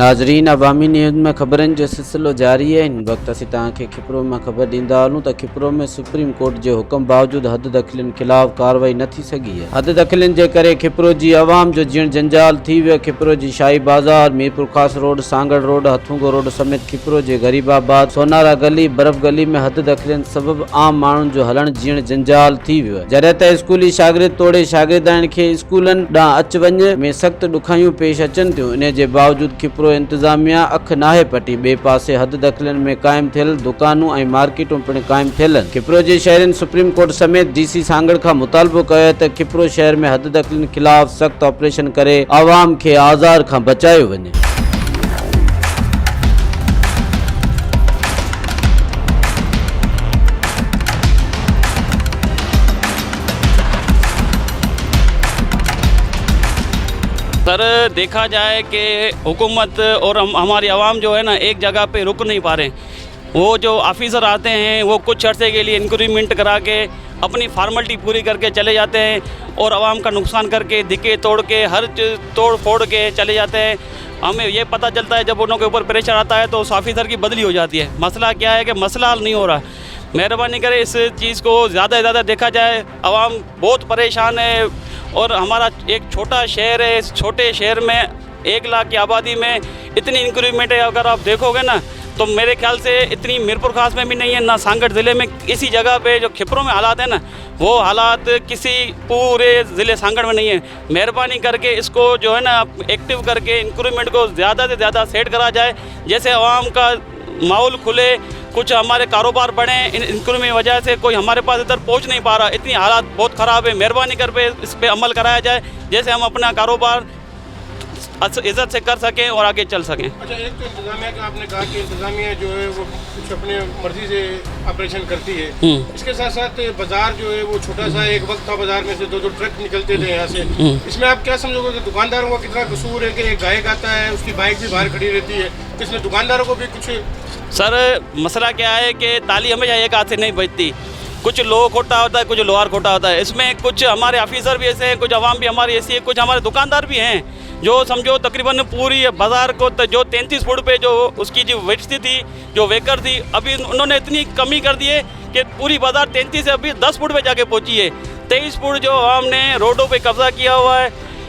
नाज़रीन, अवामी न्यूज़ में ख़बरनि जो सिलसिलो जारी है। इन वक्त असीं तव्हांखे खिपरो में ख़बर ॾींदा हलूं त खिपरो में सुप्रीम कोर्ट जे हुक्म बावजूद हद दख़िलनि ख़िलाफ़ कार्रवाई न थी सघी है। हद दख़िलनि जे करे खिपरो जी आवाम जो जीण जंजाल थी वियो। खिपरो जी शाही बाज़ार, मीरपुर खास रोड, सांगड़ रोड, हथूंगो रोड समेत खिपरो जे गरीबाबाद, सोनारा गली, बर्फ गली में हद दख़िलनि सबब आम माण्हुनि जो हलण जीण जंजाल थी वियो। जॾहिं त स्कूली शागिर्द तोड़े शागिर्दाइण खे स्कूलनि ॾांहुं अच वञ में सख़्त ॾुखियाइयूं पेश अचनि थियूं। इन जे बावजूद खिपरो इंतजामिया अख नाहे पटी। ॿिए पासे हद दख़िलनि में क़ाइम थियल दुकानूं ऐं मार्केटूं पिणु क़ाइम थियल आहिनि। खिपरो जे शहरनि सुप्रीम कोर्ट समेत DC सांगड़ खां मुतालबो कयो त खिपरो शहर में हद दख़िलनि ख़िलाफ़ सख़्त ऑपरेशन करे आवाम खे आज़ार खां बचायो वञे। सर, देखा जाए कि हुकूमत और हमारी आवाम जो है ना एक जगह पे रुक नहीं पा रहे। वो जो ऑफिसर आते हैं वो कुछ अर्से के लिए इंक्रीमेंट करा के अपनी फार्मेलिटी पूरी करके चले जाते हैं और आवाम का नुकसान करके धिक्के तोड़ के हर चीज़ तोड़ फोड़ के चले जाते हैं। हमें ये पता चलता है जब उनके ऊपर प्रेशर आता है तो उस ऑफिसर की बदली हो जाती है। मसला क्या है कि मसला हल नहीं हो रहा। मेहरबानी करें इस चीज़ को ज़्यादा से ज़्यादा देखा जाए। आवाम बहुत परेशान है और हमारा एक छोटा शहर है। इस छोटे शहर में 1 लाख की आबादी में इतनी इंक्रीमेंट है। अगर आप देखोगे ना तो मेरे ख्याल से इतनी मीरपुर खास में भी नहीं है, ना सांगड़ ज़िले में। इसी जगह पे जो खिपरों में हालात है ना, वो हालात किसी पूरे ज़िले सांगड़ में नहीं है। मेहरबानी करके इसको जो है ना एक्टिव करके इंक्रीमेंट को ज़्यादा से ज़्यादा सेट करा जाए, जैसे आवाम का माहौल खुले, कुछ हमारे कारोबार बढ़े। इन इंक्रीमेंट की वजह से कोई हमारे पास इधर पहुंच नहीं पा रहा। इतनी हालात बहुत ख़राब है। मेहरबानी कर पे इस पर अमल कराया जाए, जैसे हम अपना कारोबार इज्जत से कर सकें और आगे चल सकें। अच्छा, एक तो इंतजामिया का आपने कहा कि इंतजामिया जो है वो कुछ अपने मर्जी से ऑपरेशन करती है। इसके साथ साथ बाजार जो है वो छोटा सा एक वक्त था, बाजार में से 2-2 ट्रक निकलते थे यहाँ से। इसमें आप क्या समझोगे कि दुकानदारों का कितना कसूर है कि एक गायक आता है, उसकी बाइक भी बाहर खड़ी रहती है, इसमें दुकानदारों को भी कुछ? सर, मसला क्या है कि ताली हमेशा एक हाथ से नहीं बजती। कुछ लो खोटा होता है, कुछ लोहार खोटा होता है। इसमें कुछ हमारे ऑफिसर भी ऐसे हैं, कुछ आवाम भी हमारी ऐसी है, कुछ हमारे दुकानदार भी हैं जो समझो तकरीबन पूरी बाज़ार को जो 33 फुट पे जो उसकी जो विड्थ थी, जो वेकर थी, अभी उन्होंने इतनी कमी कर दी है कि पूरी बाज़ार 33 से अभी 10 फुट पे जाके पहुंची है। 23 फुट जो हमने रोडों पे कब्जा किया हुआ है।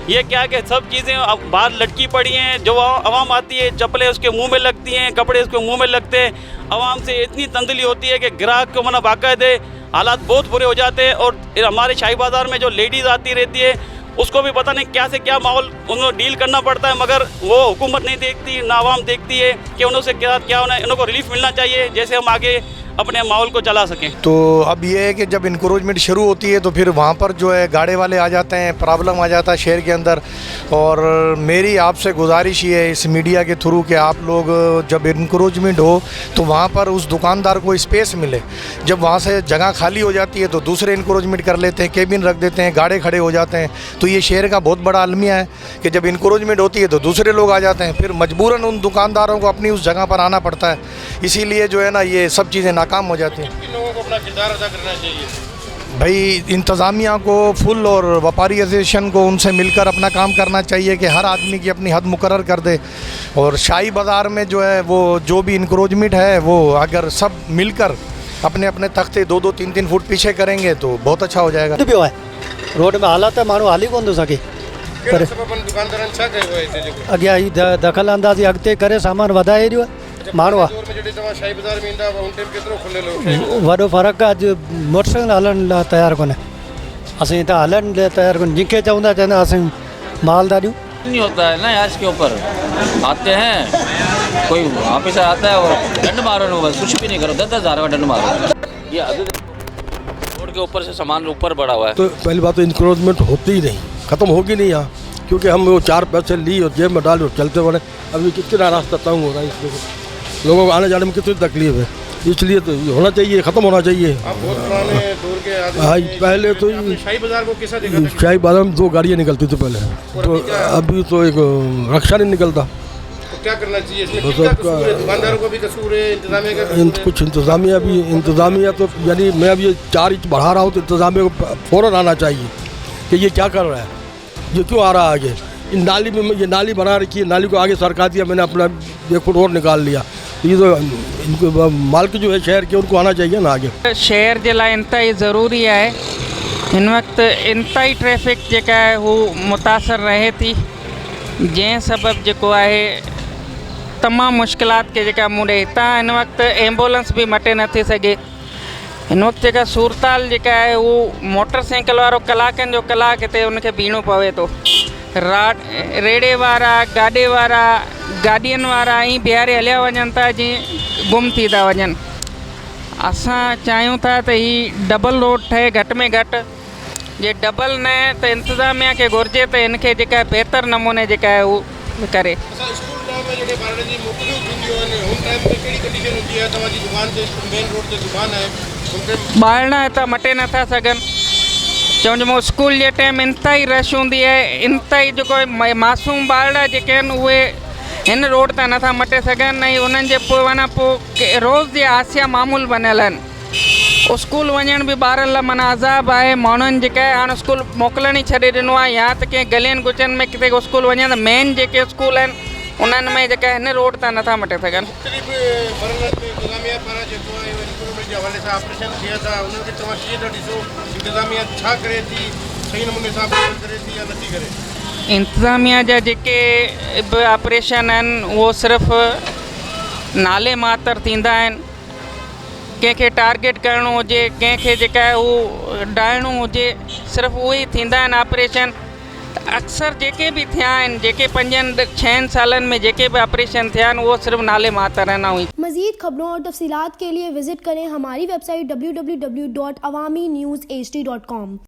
ये क्या कि सब चीज़ें अब बाहर लटकी पड़ी हैं। जो आवाम आती है, चप्पलें उसके मुंह में लगती हैं, कपड़े उसके मुंह में लगते हैं। आवाम से इतनी तंदली होती है कि ग्राहक को मना बाकायदे हालात बहुत बुरे हो जाते हैं। और हमारे शाही बाज़ार में जो लेडीज़ आती रहती है, उसको भी पता नहीं क्या से क्या माहौल उनको डील करना पड़ता है, मगर वो हुकूमत नहीं देखती, ना आवाम देखती है कि उनसे क्या उनको रिलीफ मिलना चाहिए, जैसे हम आगे अपने माहौल को चला सकें। तो अब ये है कि जब इंक्रोचमेंट शुरू होती है तो फिर वहाँ पर जो है गाड़े वाले आ जाते हैं, प्रॉब्लम आ जाता है शहर के अंदर। और मेरी आपसे गुजारिश ये है इस मीडिया के थ्रू कि आप लोग जब इंक्रोचमेंट हो तो वहाँ पर उस दुकानदार को स्पेस मिले। जब वहाँ से जगह खाली हो जाती है तो दूसरे इंक्रोचमेंट कर लेते हैं, केबिन रख देते हैं, गाड़े खड़े हो जाते हैं। तो ये शहर का बहुत बड़ा अलमिया है कि जब इंक्रोचमेंट होती है तो दूसरे लोग आ जाते हैं, फिर मजबूरन उन दुकानदारों को अपनी उस जगह पर आना पड़ता है। इसीलिए जो है ना ये सब चीज़ें नाकाम हो जाती हैं। किन लोगों को अपना किरदार अदा करना चाहिए? भाई, इंतज़ामिया को फुल और व्यापारी एसोसिएशन को उनसे मिलकर अपना काम करना चाहिए कि हर आदमी की अपनी हद मुकर्रर कर दे। और शाही बाज़ार में जो है वो जो भी इंक्रोचमेंट है वो अगर सब मिलकर अपने अपने तख्ते 2-2, 3-3 फुट पीछे करेंगे तो बहुत अच्छा हो जाएगा। पियो है रोड में हालात है, माण्हू हाली कोन थो सघे। पर दुकानदारनि छा कयो आहे हिते जेको अॻियां ही दख़ल अंदाज़ी अॻिते करे सामान वधाए रहियो आहे माण्हू आहे। दौर में जॾहिं तव्हां शाही बाज़ार में ईंदा हुआ उन टाइम केतिरो खुलियल हो? वॾो फ़र्क़ु आहे। अॼु मोटरसाइकिल हलण लाइ तयारु कोन्हे। असीं हितां हलण लाइ तयारु कोन्हे। जिनखे चवंदा चवंदा असीं मालदारियूं नहीं होता है ना यार। इसके ऊपर आते हैं, कोई ऑफिसर आता है और दंड मारो ना, बस कुछ भी नहीं करो, 10-10 हज़ार का दंड मारो। ये रोड के ऊपर से सामान ऊपर बढ़ा हुआ है। तो पहली बात तो इंक्रोचमेंट होती ही नहीं, ख़त्म होगी नहीं यहाँ, क्योंकि हम वो 4 पैसे ली और जेब में डाले और चलते बने। अभी कितना रास्ता तंग हो रहा है, इसलिए लोगों को आने जाने में कितनी तकलीफ है। इसलिए तो होना चाहिए, ख़त्म होना चाहिए। आप बहुत पुराने दौर के आदमी। हाँ, पहले तो शाही बाज़ार को कैसा देखा था? शाही बाज़ार में 2 गाड़ियाँ निकलती थी पहले, तो अभी तो एक रक्षा नहीं निकलता। तो क्या करना चाहिए इसमें? किसका कसूर है? दुकानदारों का भी कसूर है, इंतजामिया का कसूर है? कुछ इंतज़ामिया तो यानी मैं अब ये 4 इंच बढ़ा रहा हूँ तो इंतज़ामिया को फ़ौरन आना चाहिए कि ये क्या कर रहा है, ये क्यों आ रहा है आगे। इन नाली में ये नाली बना रखी है, नाली को आगे सरका दिया, मैंने अपना 1 फुट और निकाल लिया। ये तो इनको मालिक जो है शहर के, उनको आना चाहिए ना आगे। शहर जे लाइ इंतहाई ज़रूरी आहे। हिन वक़्तु इंतहाई ट्रैफ़िक जेका आहे हू मुतासिर रहे थी, जंहिं सबबु जेको आहे तमामु मुश्किलात खे जेका मुड़े हितां हिन वक़्तु एम्बुलेंस बि मटे नथी सघे। हिन वक़्तु जेका सूरताल जेका आहे उहो मोटरसाइकिल वारो कलाकनि जो कलाक हिते उनखे बीहणो पवे थो। रेड़े वारा, गाॾे वारा, गाॾियुनि वारा ई बीहारे हलिया वञनि था जीअं गुम थी था वञनि। असां चाहियूं था त ही डबल रोड ठहे घटि में घटि। जे डबल न त इंतिज़ामिया खे घुरिजे त हिनखे जेका बहितर नमूने जेका आहे उहो करे। ॿारना हितां मटे नथा सघनि, चवणो स्कूल जे टाइम इंतिहाई रश हूंदी आहे, इंतिहाई जेको मासूम ॿारड़ा जेके आहिनि उहे हिन रोड तां नथा मटे सघनि ऐं उन्हनि जे पोइ वञा पोइ रोज़ जे आसिया मामूल बनियल आहिनि। स्कूल वञण बि ॿारनि लाइ माना अज़ाब आहे। माण्हुनि जेका आहे हाणे स्कूल मोकिलण ई छॾे ॾिनो आहे, या त कंहिं गलियुनि कुचनि में किथे स्कूल वञनि त मेन जेके स्कूल आहिनि उन्हनि में जेका हिन रोड तां नथा मटे सघनि। इंतिज़ामिया जा जेके बि ऑपरेशन आहिनि उहो सिर्फ़ु नाले मात्र थींदा आहिनि। कंहिंखे टारगेट करिणो हुजे, कंहिंखे जेका आहे उहो डाइणो हुजे, सिर्फ़ु उहे ई थींदा आहिनि ऑपरेशन। अक्सर जेके भी थिया आहिनि, जेके 5-6 सालनि में जेके भी ऑपरेशन थिया आहिनि उहो सिर्फ़ु नाले मात्र आहिनि। मज़ीद खबरों और तफसीलात के लिए विजिट करें हमारी वेबसाइट www.awami newshd.com।